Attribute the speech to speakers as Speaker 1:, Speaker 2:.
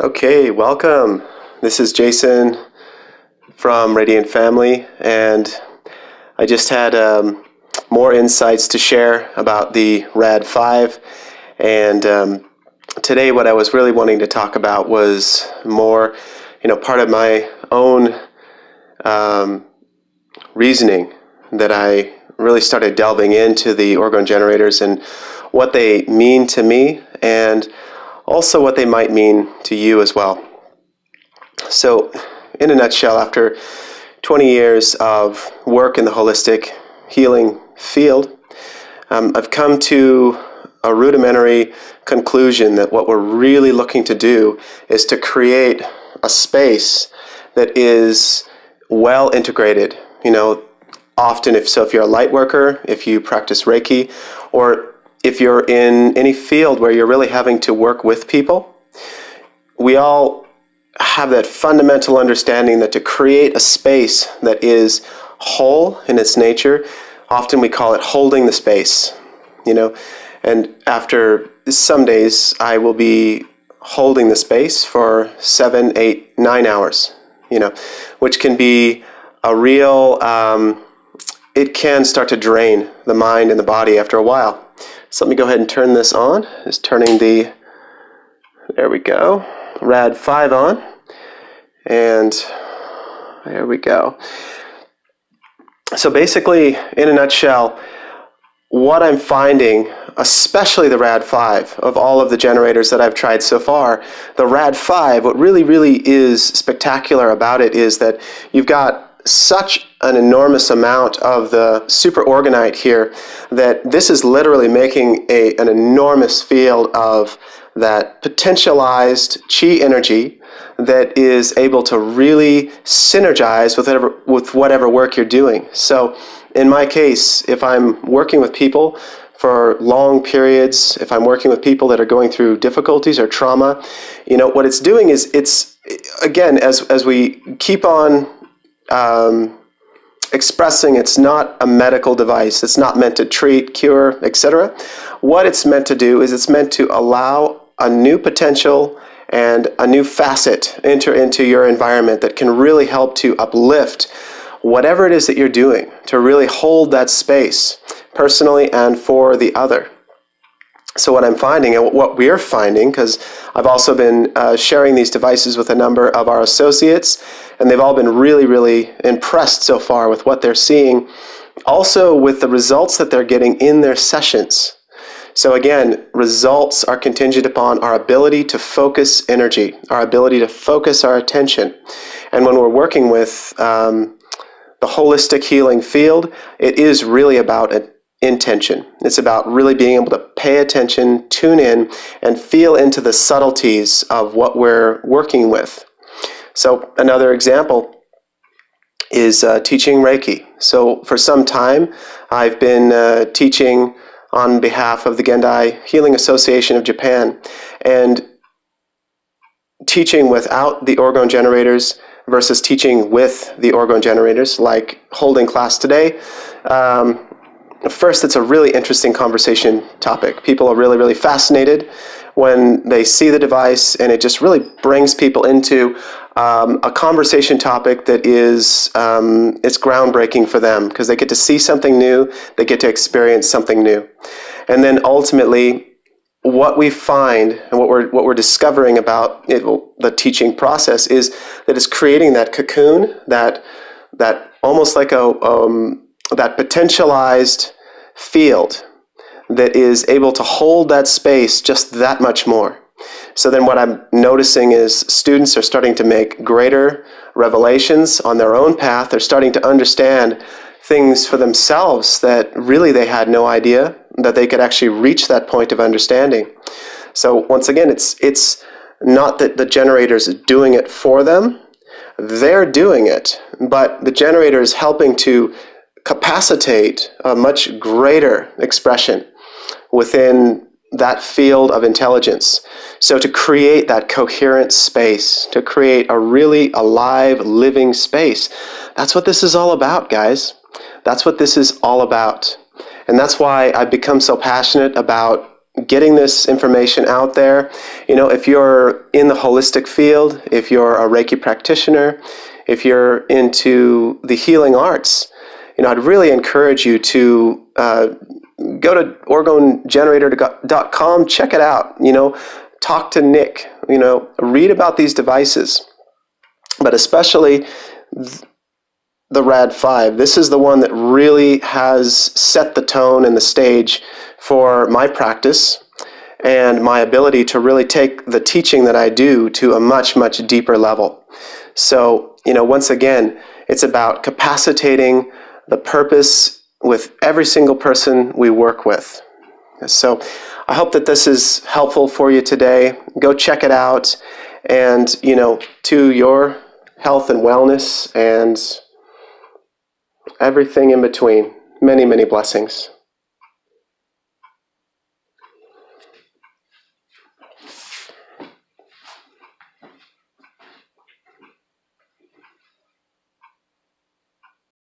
Speaker 1: Okay, welcome. This is Jason from Radiant Family, and I just had more insights to share about the RAD5. And today, what I was really wanting to talk about was more, part of my own reasoning that I really started delving into the Orgone generators and what they mean to me, and also what they might mean to you as well. So, in a nutshell, after 20 years of work in the holistic healing field, I've come to a rudimentary conclusion that what we're really looking to do is to create a space that is well integrated. Often if you're a light worker, if you practice Reiki, or if you're in any field where you're really having to work with people, we all have that fundamental understanding that to create a space that is whole in its nature, often we call it holding the space, and after some days I will be holding the space for 7, 8, 9 hours, which can be a real, it can start to drain the mind and the body after a while. So let me go ahead and turn this on. Just turning there we go, RAD5 on. And there we go. So basically, in a nutshell, what I'm finding, especially the RAD5, of all of the generators that I've tried so far, the RAD5, what really is spectacular about it is that you've got such an enormous amount of the super orgonite here that this is literally making an enormous field of that potentialized chi energy that is able to really synergize with whatever work you're doing. So in my case, if I'm working with people for long periods, if I'm working with people that are going through difficulties or trauma, what it's doing is it's, again, as we keep on expressing, it's not a medical device. It's not meant to treat, cure, etc. What it's meant to do is it's meant to allow a new potential and a new facet enter into your environment that can really help to uplift whatever it is that you're doing, to really hold that space personally and for the other. So what I'm finding, and what we're finding, because I've also been sharing these devices with a number of our associates, and they've all been really impressed so far with what they're seeing, also with the results that they're getting in their sessions. So again, results are contingent upon our ability to focus energy, our ability to focus our attention. And when we're working with the holistic healing field, it is really about intention. It's about really being able to pay attention, tune in, and feel into the subtleties of what we're working with. So another example is teaching Reiki. So for some time, I've been teaching on behalf of the Gendai Healing Association of Japan, and teaching without the Orgone generators versus teaching with the Orgone generators, like holding class today. First, it's a really interesting conversation topic. People are really fascinated when they see the device, and it just really brings people into a conversation topic that is it's groundbreaking for them, because they get to see something new, they get to experience something new. And then ultimately, what we find and what we're discovering about it, the teaching process, is that it's creating that cocoon, that almost like that potentialized field that is able to hold that space just that much more. So then what I'm noticing is students are starting to make greater revelations on their own path. They're starting to understand things for themselves that really they had no idea that they could actually reach that point of understanding. So once again, it's not that the generator is doing it for them. They're doing it, but the generator is helping to capacitate a much greater expression within that field of intelligence. So to create that coherent space, to create a really alive, living space, that's what this is all about, guys. That's what this is all about. And that's why I've become so passionate about getting this information out there. If you're in the holistic field, if you're a Reiki practitioner, if you're into the healing arts, I'd really encourage you to go to orgonegenerator.com, check it out, talk to Nick, read about these devices, but especially the RAD5. This is the one that really has set the tone and the stage for my practice and my ability to really take the teaching that I do to a much, much deeper level. So, once again, it's about capacitating the purpose with every single person we work with. So I hope that this is helpful for you today. Go check it out, and, to your health and wellness and everything in between. Many, many blessings.